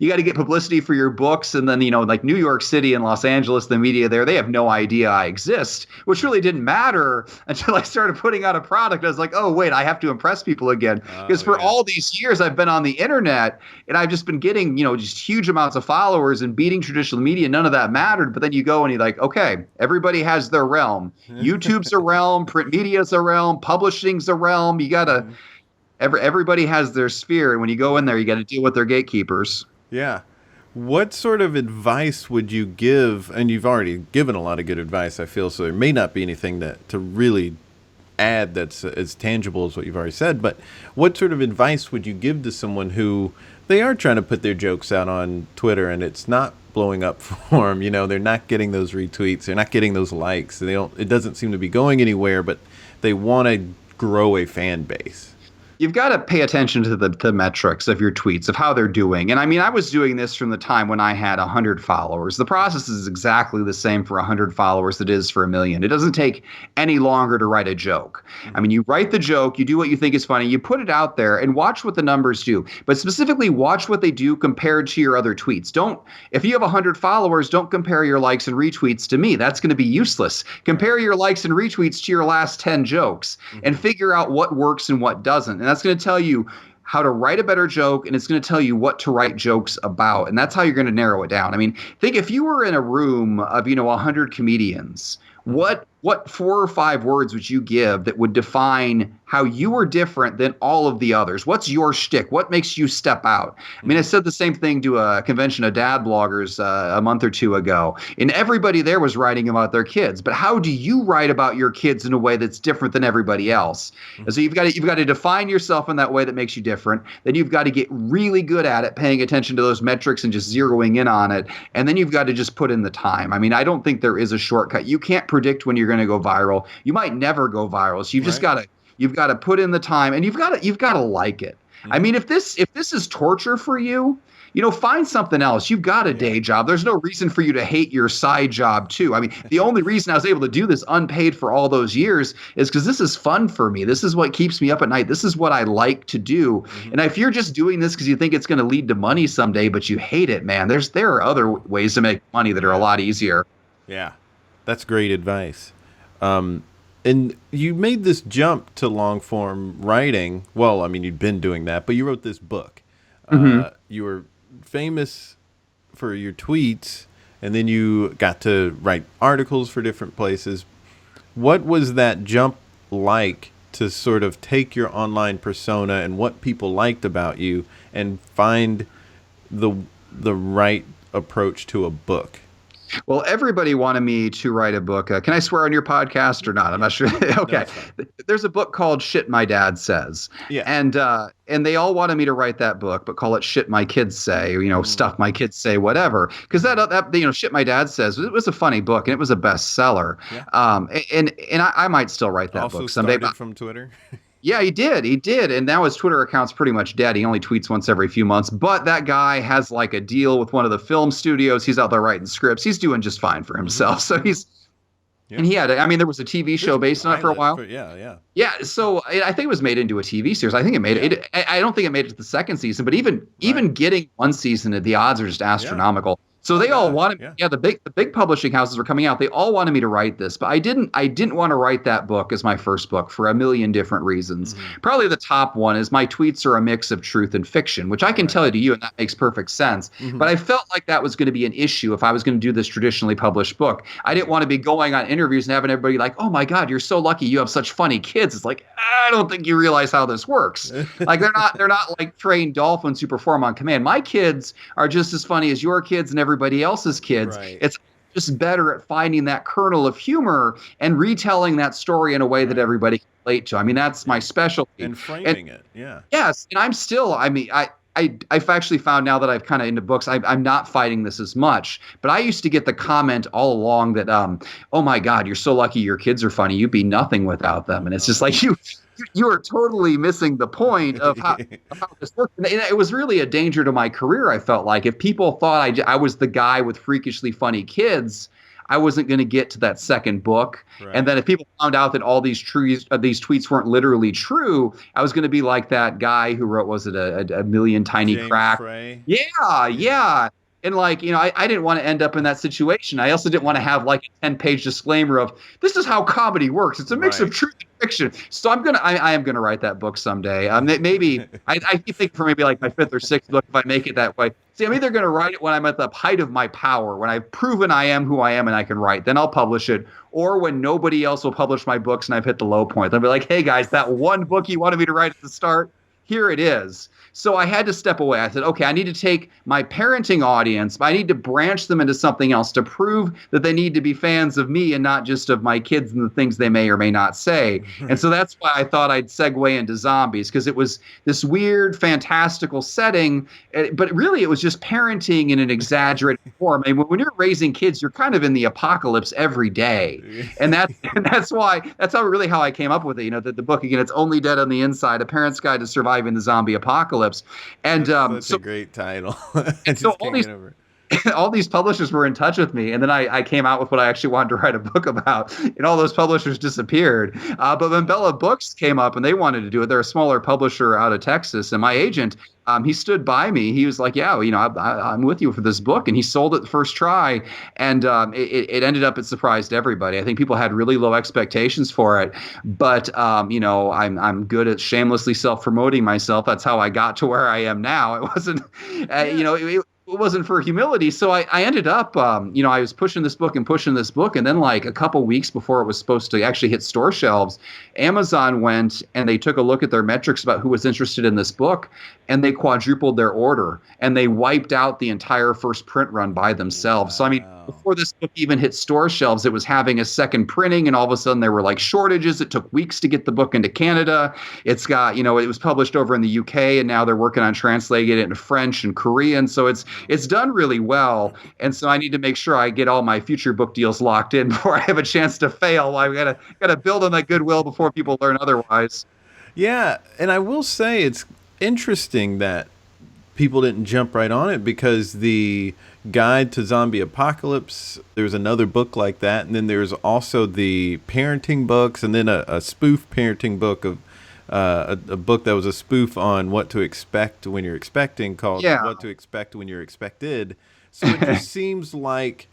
got to get publicity for your books, and then like New York City and Los Angeles, the media there, they have no idea I exist, which really didn't matter until I started putting out a product. I was like, oh wait, I have to impress people again, because for all these years I've been on the internet and I've just been getting just huge amounts of followers and beating traditional media. None of that mattered. But then you go and you're like, okay, everybody has their realm. YouTube's a realm, print media's a realm, publishing's a realm. You gotta everybody has their sphere, and when you go in there, you got to deal with their gatekeepers. Yeah. What sort of advice would you give? And you've already given a lot of good advice, I feel, so there may not be anything to really add that's as tangible as what you've already said, but what sort of advice would you give to someone who they are trying to put their jokes out on Twitter and it's not blowing up for them? They're not getting those retweets, they're not getting those likes, it doesn't seem to be going anywhere, but they want to grow a fan base. You've got to pay attention to the metrics of your tweets, of how they're doing. And I mean, I was doing this from the time when I had 100 followers. The process is exactly the same for 100 followers that it is for a million. It doesn't take any longer to write a joke. I mean, you write the joke, you do what you think is funny, you put it out there and watch what the numbers do. But specifically watch what they do compared to your other tweets. If you have 100 followers, don't compare your likes and retweets to me. That's going to be useless. Compare your likes and retweets to your last 10 jokes and figure out what works and what doesn't. And that's going to tell you how to write a better joke, and it's going to tell you what to write jokes about. And that's how you're going to narrow it down. I mean, think if you were in a room of, 100 comedians, what 4 or 5 words would you give that would define how you were different than all of the others? What's your shtick? What makes you step out? I mean, I said the same thing to a convention of dad bloggers a month or two ago, and everybody there was writing about their kids. But how do you write about your kids in a way that's different than everybody else? And so you've got to define yourself in that way that makes you different. Then you've got to get really good at it, paying attention to those metrics and just zeroing in on it. And then you've got to just put in the time. I mean, I don't think there is a shortcut. You can't predict when you're going to go viral. You might never go viral. So you've just got to You've got to put in the time, and you've got to like it. I mean, if this is torture for you, find something else. You've got a day job. There's no reason for you to hate your side job too. I mean, the only reason I was able to do this unpaid for all those years is because this is fun for me. This is what keeps me up at night. This is what I like to do. And if you're just doing this because you think it's going to lead to money someday, but you hate it, man, there are other ways to make money that are a lot easier. Yeah, that's great advice. And you made this jump to long form writing. Well, I mean, you'd been doing that, but you wrote this book. You were famous for your tweets, and then you got to write articles for different places. What was that jump like to sort of take your online persona and what people liked about you and find the right approach to a book? Well, everybody wanted me to write a book. Can I swear on your podcast or not? I'm not sure. Okay. No, There's a book called Shit My Dad Says. yeah. And they all wanted me to write that book, but call it Shit My Kids Say, or, Stuff My Kids Say, whatever. Because that Shit My Dad Says, it was a funny book and it was a bestseller. Yeah. And I might still write that Also book someday. started from Twitter. Yeah, he did. And now his Twitter account's pretty much dead. He only tweets once every few months. But that guy has like a deal with one of the film studios. He's out there writing scripts. He's doing just fine for himself. So and there was a TV show based on it for a while. Yeah. So I think it was made into a TV series. I think it made it. I don't think it made it to the second season, but even getting one season, the odds are just astronomical. So they all wanted, the big publishing houses were coming out. They all wanted me to write this, but I didn't want to write that book as my first book for a million different reasons. Probably the top one is my tweets are a mix of truth and fiction, which I can tell to you, and that makes perfect sense. But I felt like that was going to be an issue if I was going to do this traditionally published book. I didn't want to be going on interviews and having everybody like, oh my God, you're so lucky you have such funny kids. It's like, I don't think you realize how this works. Like they're not like trained dolphins who perform on command. My kids are just as funny as your kids and everybody else's kids. Right. It's just better at finding that kernel of humor and retelling that story in a way that everybody can relate to. I mean, that's my specialty. And framing it. Yeah. Yes. And I'm still, I've actually found now that I've kind of into books, I'm not fighting this as much. But I used to get the comment all along that, oh my God, you're so lucky your kids are funny. You'd be nothing without them. And it's just like you are totally missing the point of how this works. And it was really a danger to my career, I felt like. If people thought I was the guy with freakishly funny kids, I wasn't going to get to that second book. Right. And then if people found out that all these tweets weren't literally true, I was going to be like that guy who wrote, was it a Million Tiny James Cracks? Frey. Yeah. And I didn't want to end up in that situation. I also didn't want to have like a 10-page disclaimer of this is how comedy works. It's a mix of truth and fiction. So I am gonna write that book someday. Maybe I think for maybe like my fifth or sixth book if I make it that way. See, I'm either gonna write it when I'm at the height of my power, when I've proven I am who I am and I can write, then I'll publish it, or when nobody else will publish my books and I've hit the low point. I'll be like, hey guys, that one book you wanted me to write at the start, here it is. So I had to step away. I said, okay, I need to take my parenting audience, but I need to branch them into something else to prove that they need to be fans of me and not just of my kids and the things they may or may not say. And so that's why I thought I'd segue into zombies, because it was this weird, fantastical setting, but really it was just parenting in an exaggerated form. I mean, when you're raising kids, you're kind of in the apocalypse every day. And that's how I came up with it. The book, again, it's Only Dead on the Inside, A Parent's Guide to Surviving the Zombie Apocalypse. And that's a great title. So all these publishers were in touch with me, and then I came out with what I actually wanted to write a book about, and all those publishers disappeared. But when Bella Books came up and they wanted to do it, they're a smaller publisher out of Texas, and my agent, he stood by me. He was like, yeah, I'm with you for this book. And he sold it the first try. And it ended up, it surprised everybody. I think people had really low expectations for it. But, I'm good at shamelessly self-promoting myself. That's how I got to where I am now. It wasn't, it wasn't for humility. So I ended up, I was pushing this book. And then like a couple weeks before it was supposed to actually hit store shelves, Amazon went and they took a look at their metrics about who was interested in this book. And they quadrupled their order, and they wiped out the entire first print run by themselves. Wow. So, I mean, before this book even hit store shelves, it was having a second printing, and all of a sudden there were like shortages. It took weeks to get the book into Canada. It's got, it was published over in the UK, and now they're working on translating it into French and Korean. So it's done really well. And so I need to make sure I get all my future book deals locked in before I have a chance to fail. I gotta build on that goodwill before people learn otherwise. Yeah, and I will say it's interesting that people didn't jump right on it, because the Guide to Zombie Apocalypse, there's another book like that, and then there's also the parenting books, and then a spoof parenting book of a book that was a spoof on what to expect when you're expecting, called What to Expect When You're Expected. So it just seems like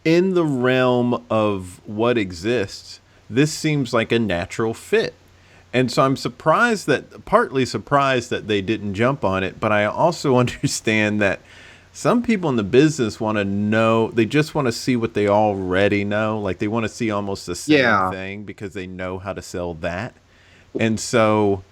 in the realm of what exists, this seems like a natural fit. And so I'm partly surprised that they didn't jump on it, but I also understand that some people in the business want to know, they just want to see what they already know. Like they want to see almost the same thing because they know how to sell that. And so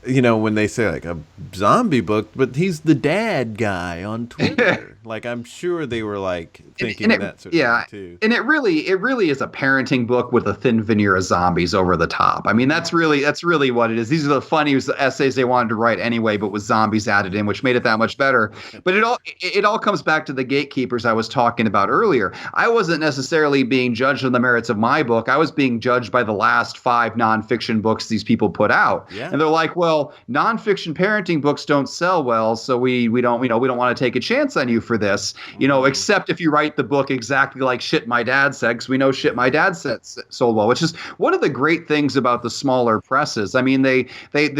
when they say like a zombie book, but he's the dad guy on Twitter. Like, I'm sure they were like thinking that sort of thing too. And it really is a parenting book with a thin veneer of zombies over the top. I mean, that's really what it is. These are the funniest essays they wanted to write anyway, but with zombies added in, which made it that much better. But it all comes back to the gatekeepers I was talking about earlier. I wasn't necessarily being judged on the merits of my book. I was being judged by the last 5 nonfiction books these people put out. Yeah. And they're like, well, nonfiction parenting books don't sell well, so we don't want to take a chance on you for this, except if you write the book exactly like Shit My Dad Said, because we know Shit My Dad Said sold well, which is one of the great things about the smaller presses. I mean, they have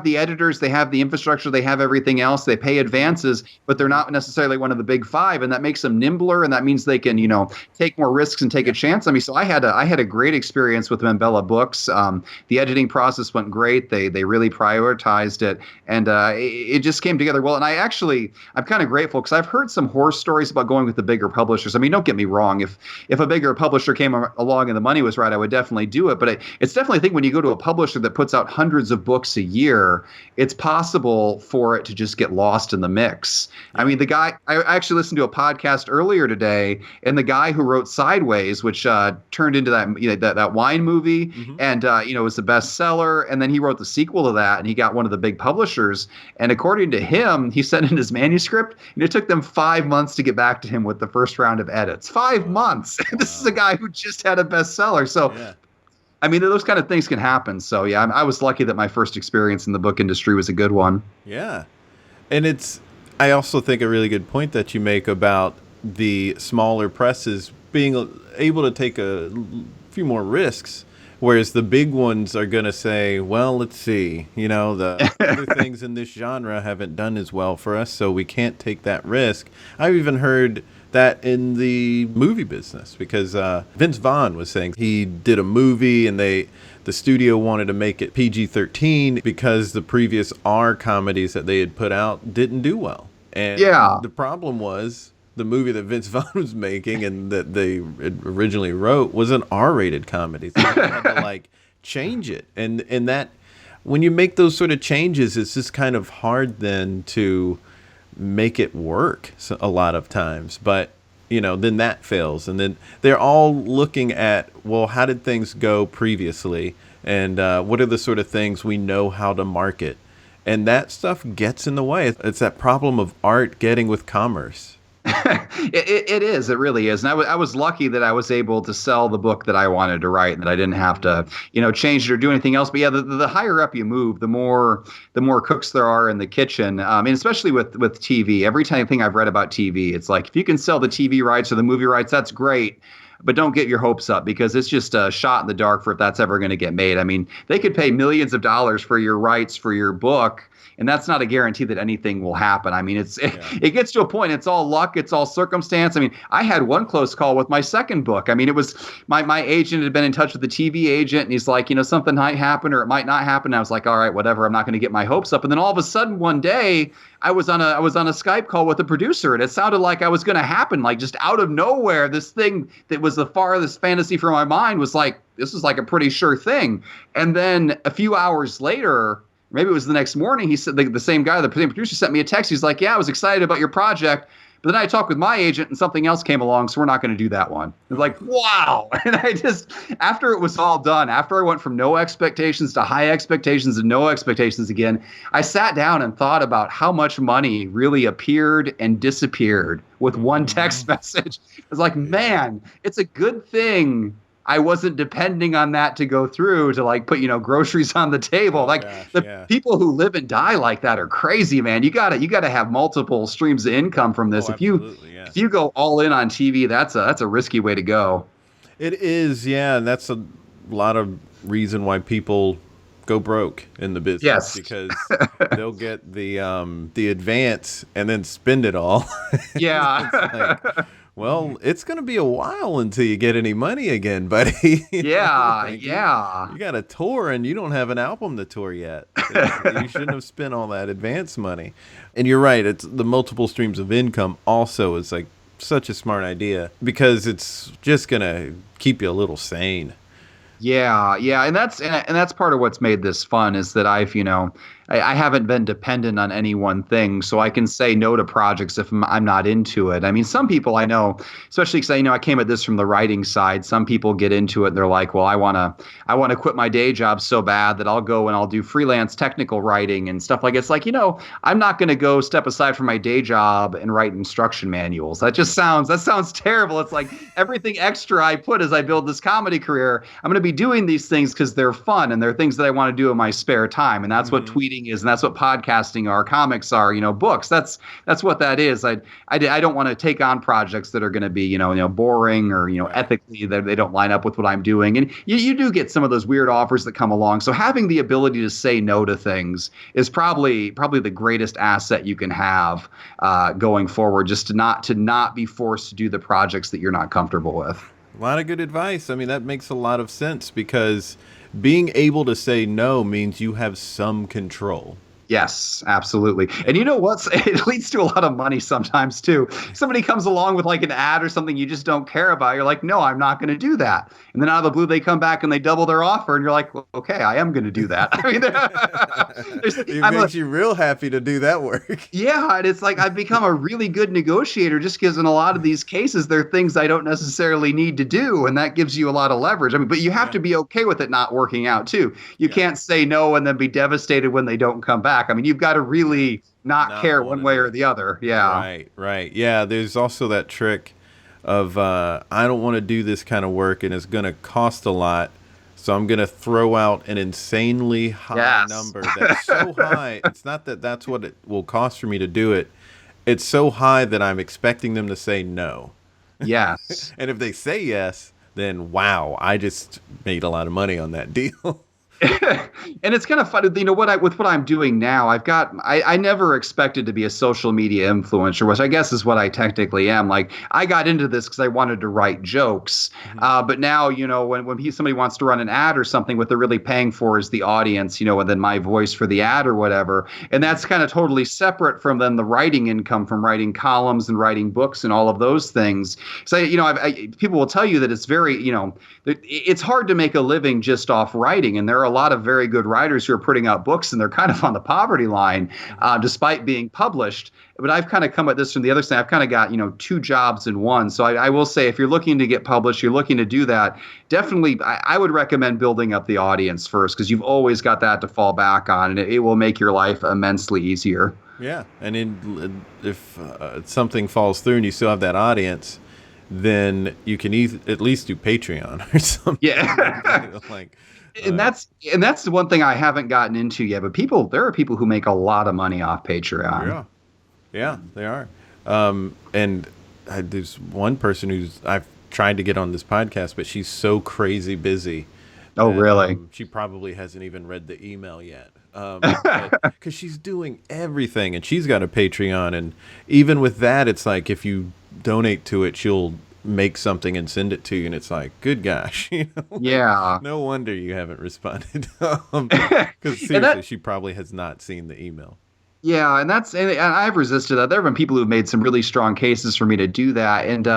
the editors, they have the infrastructure, they have everything else, they pay advances, but they're not necessarily one of the big 5, and that makes them nimbler, and that means they can, take more risks and take a chance on me. So I had a great experience with Membella Books. The editing process went great. They really prioritized it, and it just came together well. And I'm kind of grateful, because I've heard some horror stories about going with the bigger publishers. I mean, don't get me wrong. If a bigger publisher came along and the money was right, I would definitely do it. But it's definitely, I think, when you go to a publisher that puts out hundreds of books a year, it's possible for it to just get lost in the mix. I mean, I actually listened to a podcast earlier today, and the guy who wrote Sideways, which turned into that wine movie, and was the bestseller, and then he wrote the sequel to that, and he got one of the big publishers. And according to him, he sent in his manuscript, and it took them 5 months to get back to him with the first round of edits. 5 months. Wow. This is a guy who just had a bestseller. So, I mean, those kind of things can happen. So, yeah, I was lucky that my first experience in the book industry was a good one. Yeah. And I also think a really good point that you make about the smaller presses being able to take a few more risks, whereas the big ones are going to say, well, let's see, the other things in this genre haven't done as well for us, so we can't take that risk. I've even heard that in the movie business, because Vince Vaughn was saying he did a movie and the studio wanted to make it PG-13 because the previous R comedies that they had put out didn't do well. And the problem was the movie that Vince Vaughn was making and that they originally wrote was an R-rated comedy. So they had to change it. And that, when you make those sort of changes, it's just kind of hard then to make it work a lot of times. But, then that fails. And then they're all looking at, well, how did things go previously? And what are the sort of things we know how to market? And that stuff gets in the way. It's that problem of art getting with commerce. It is. It really is. And I was lucky that I was able to sell the book that I wanted to write, and that I didn't have to, change it or do anything else. But yeah, the higher up you move, the more cooks there are in the kitchen. And especially with TV, every thing I've read about TV, it's like, if you can sell the TV rights or the movie rights, that's great. But don't get your hopes up, because it's just a shot in the dark for if that's ever going to get made. I mean, they could pay millions of dollars for your rights for your book, and that's not a guarantee that anything will happen. I mean, it gets to a point. It's all luck. It's all circumstance. I mean, I had one close call with my second book. I mean, it was my agent had been in touch with the TV agent, and he's like, something might happen or it might not happen. And I was like, all right, whatever. I'm not going to get my hopes up. And then all of a sudden one day, I was on a Skype call with the producer, and it sounded like I was going to happen, like just out of nowhere. This thing that was the farthest fantasy from my mind was like, this was like a pretty sure thing. And then a few hours later, maybe it was the next morning, he said, the same guy, the same producer, sent me a text. He's like, yeah, I was excited about your project, but then I talked with my agent and something else came along, so we're not going to do that one. It's like, wow. And I just, after it was all done, after I went from no expectations to high expectations and no expectations again, I sat down and thought about how much money really appeared and disappeared with one text message. I was like, man, it's a good thing I wasn't depending on that to go through to put, groceries on the table. People who live and die like that are crazy, man. You gotta have multiple streams of income from this. If you go all in on TV, that's a risky way to go. It is, yeah. And that's a lot of reason why people go broke in the business. Yes. Because they'll get the advance and then spend it all. Yeah. Well, it's going to be a while until you get any money again, buddy. Yeah. You got a tour and you don't have an album to tour yet. You shouldn't have spent all that advance money. And you're right. It's the multiple streams of income also is such a smart idea, because it's just going to keep you a little sane. Yeah, and that's part of what's made this fun is that I haven't been dependent on any one thing, so I can say no to projects if I'm not into it. I mean, some people I know, especially because I came at this from the writing side. Some people get into it and they're like, well, I wanna quit my day job so bad that I'll go and I'll do freelance technical writing and stuff like it's like, I'm not going to go step aside from my day job and write instruction manuals. That sounds terrible. It's like everything extra I put as I build this comedy career, I'm going to be doing these things because they're fun and they're things that I want to do in my spare time. And that's what tweeting is, and that's what podcasting are, comics are, books. That's what that is. I don't want to take on projects that are going to be boring or ethically that they don't line up with what I'm doing. And you do get some of those weird offers that come along. So having the ability to say no to things is probably the greatest asset you can have going forward. Just to not be forced to do the projects that you're not comfortable with. A lot of good advice. I mean, that makes a lot of sense because being able to say no means you have some control. Yes, absolutely. And you know what? It leads to a lot of money sometimes, too. Somebody comes along with like an ad or something you just don't care about. You're like, no, I'm not going to do that. And then out of the blue, they come back and they double their offer. And you're like, well, okay, I am going to do that. I mean, it makes you real happy to do that work. Yeah. And it's like I've become a really good negotiator just because in a lot of these cases, there are things I don't necessarily need to do. And that gives you a lot of leverage. I mean, but you have to be okay with it not working out, too. You can't say no and then be devastated when they don't come back. I mean, you've got to really not care one way or the other. Yeah. Right. Yeah. There's also that trick of I don't want to do this kind of work and it's going to cost a lot. So I'm going to throw out an insanely high number that's so high. It's not that that's what it will cost for me to do it. It's so high that I'm expecting them to say no. Yes. And if they say yes, then wow, I just made a lot of money on that deal. And it's kind of fun, with what I'm doing now, I never expected to be a social media influencer, which I guess is what I technically am. Like I got into this because I wanted to write jokes. But now, when somebody wants to run an ad or something, what they're really paying for is the audience, and then my voice for the ad or whatever. And that's kind of totally separate from then the writing income from writing columns and writing books and all of those things. So, people will tell you that it's very, it's hard to make a living just off writing. And there are a lot of very good writers who are putting out books and they're kind of on the poverty line despite being published. But I've kind of come at this from the other side. I've kind of got, two jobs in one. So I will say if you're looking to get published, you're looking to do that, definitely I would recommend building up the audience first because you've always got that to fall back on and it will make your life immensely easier. Yeah. And if something falls through and you still have that audience, then you can at least do Patreon or something. Yeah. And that's the one thing I haven't gotten into yet. But there are people who make a lot of money off Patreon. Yeah, they are. And there's one person I've tried to get on this podcast, but she's so crazy busy. Oh, really? She probably hasn't even read the email yet. Because she's doing everything, and she's got a Patreon, and even with that, it's like if you donate to it, she'll make something and send it to you, and it's like, good gosh, Yeah. No wonder you haven't responded. Because seriously, she probably has not seen the email. Yeah, and I've resisted that. There have been people who've made some really strong cases for me to do that, and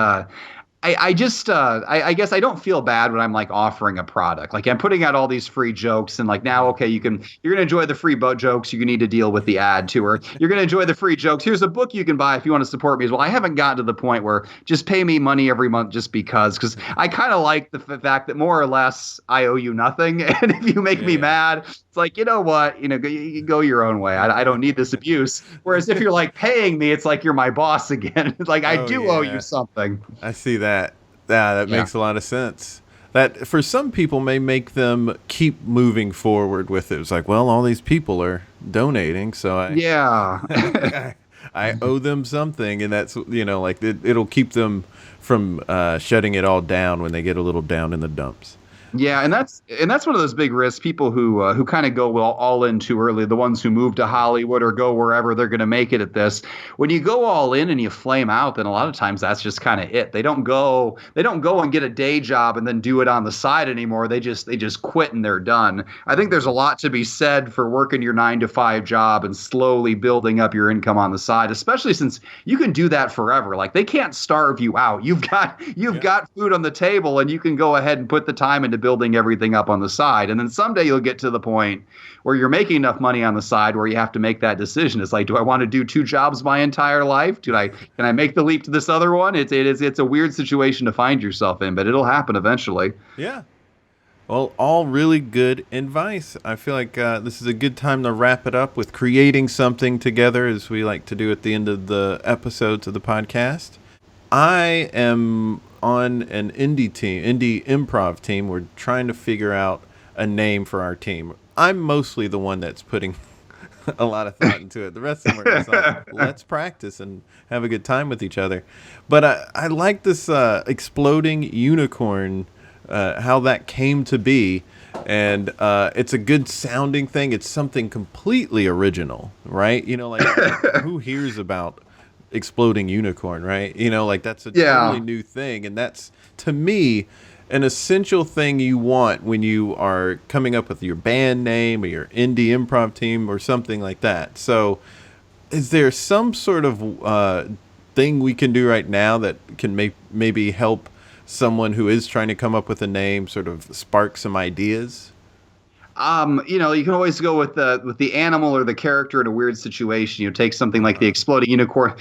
I guess I don't feel bad when I'm like offering a product. Like I'm putting out all these free jokes and like now, okay, you're going to enjoy the free jokes. You need to deal with the ad too, or you're going to enjoy the free jokes. Here's a book you can buy if you want to support me as well. I haven't gotten to the point where just pay me money every month just because I kind of like the fact that more or less I owe you nothing. And if you make me mad, it's like, you know what, you go your own way. I don't need this abuse. Whereas if you're like paying me, it's like you're my boss again. Like I owe you something. I see that. That makes a lot of sense. That for some people may make them keep moving forward with it. It's like, well, all these people are donating, so I owe them something, and that's like it'll keep them from shutting it all down when they get a little down in the dumps. Yeah, and that's one of those big risks. People who kind of go all in too early, the ones who move to Hollywood or go wherever they're going to make it at this. When you go all in and you flame out, then a lot of times that's just kind of it. They don't go and get a day job and then do it on the side anymore. They just quit and they're done. I think there's a lot to be said for working your 9-to-5 job and slowly building up your income on the side, especially since you can do that forever. Like they can't starve you out. You've got food on the table and you can go ahead and put the time into building everything up on the side. And then someday you'll get to the point where you're making enough money on the side where you have to make that decision. It's like, do I want to do 2 jobs my entire life? Can I make the leap to this other one? It's a weird situation to find yourself in, but it'll happen eventually. Yeah. Well, all really good advice. I feel like this is a good time to wrap it up with creating something together, as we like to do at the end of the episodes of the podcast. I am on an indie improv team. We're trying to figure out a name for our team. I'm mostly the one that's putting a lot of thought into it. The rest of them are just like, let's practice and have a good time with each other. But I like this exploding unicorn, how that came to be. And it's a good sounding thing. It's something completely original, right? You know, like who hears about exploding unicorn, right? You know, like that's a totally new thing. And that's, to me, an essential thing you want when you are coming up with your band name or your indie improv team or something like that. So is there some sort of thing we can do right now that can maybe help someone who is trying to come up with a name sort of spark some ideas? You know, you can always go with the animal or the character in a weird situation. You take something like the exploding unicorn.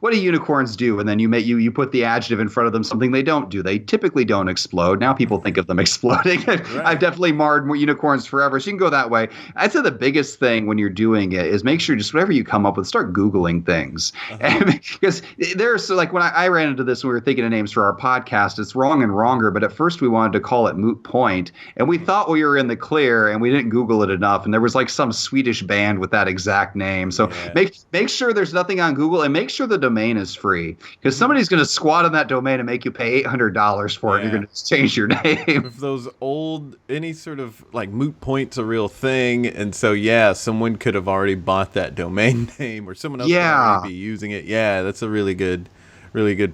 What do unicorns do? And then you put the adjective in front of them, something they don't do. They typically don't explode. Now people think of them exploding. Right. I've definitely marred unicorns forever. So you can go that way. I'd say the biggest thing when you're doing it is make sure just whatever you come up with, start Googling things. Because there's like when I ran into this when we were thinking of names for our podcast, it's Wrong and Wronger. But at first we wanted to call it Moot Point. And we thought we were in the clear, and we didn't Google it enough, and there was like some Swedish band with that exact name. So make sure there's nothing on Google, and make sure the domain is free, because somebody's going to squat on that domain and make you pay $800 for it. And you're going to change your name. If those any sort of like Moot Point's a real thing, and so someone could have already bought that domain name, or someone else could already be using it. Yeah, that's a really good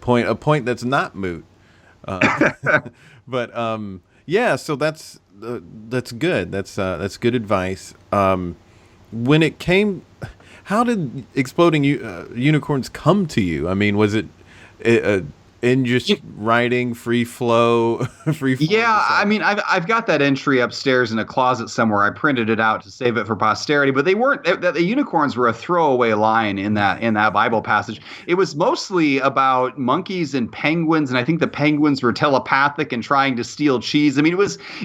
point. A point that's not moot. But so that's good. That's good advice. When it came, how did exploding unicorns come to you? I mean, was it in just writing free flow? Yeah, I mean, I've got that entry upstairs in a closet somewhere. I printed it out to save it for posterity, but they weren't. The unicorns were a throwaway line in that Bible passage. It was mostly about monkeys and penguins, and I think the penguins were telepathic and trying to steal cheese. I mean, it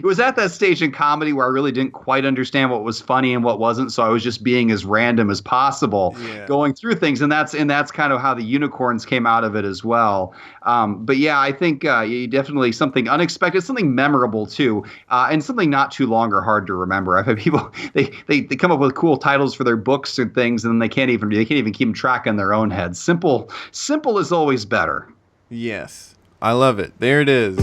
was at that stage in comedy where I really didn't quite understand what was funny and what wasn't, so I was just being as random as possible going through things, and that's kind of how the unicorns came out of it as well. But yeah, I think you definitely something unexpected, something memorable too, and something not too long or hard to remember. I've had people they come up with cool titles for their books and things, and then they can't even keep them track in their own heads. Simple is always better. Yes, I love it. There it is.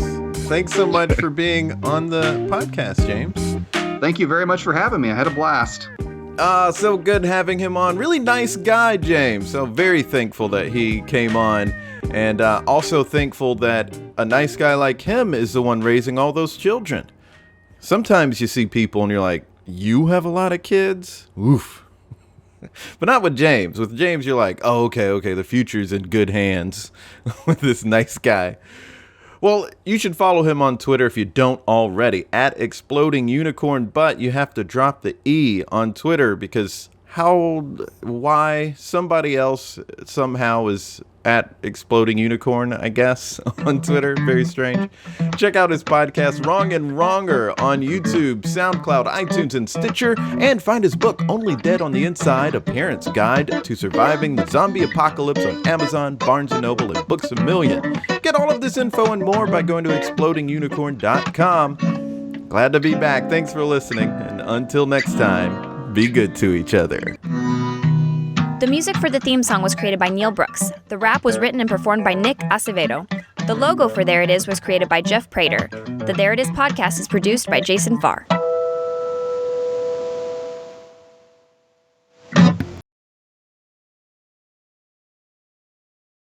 Thanks so much for being on the podcast, James. Thank you very much for having me. I had a blast. So good having him on. Really nice guy, James. So very thankful that he came on. And also thankful that a nice guy like him is the one raising all those children. Sometimes you see people and you're like, you have a lot of kids? Oof. But not with James. With James, you're like, oh, okay, the future's in good hands with this nice guy. Well, you should follow him on Twitter if you don't already, @ExplodingUnicorn, but you have to drop the E on Twitter because why somebody else somehow is @ExplodingUnicorn, I guess, on Twitter. Very strange. Check out his podcast, Wrong and Wronger, on YouTube, SoundCloud, iTunes, and Stitcher, and find his book, Only Dead on the Inside, A Parent's Guide to Surviving the Zombie Apocalypse, on Amazon, Barnes & Noble, and Books A Million. Get all of this info and more by going to explodingunicorn.com. Glad to be back. Thanks for listening, and until next time, be good to each other. The music for the theme song was created by Neil Brooks. The rap was written and performed by Nick Acevedo. The logo for There It Is was created by Jeff Prater. The There It Is podcast is produced by Jason Farr.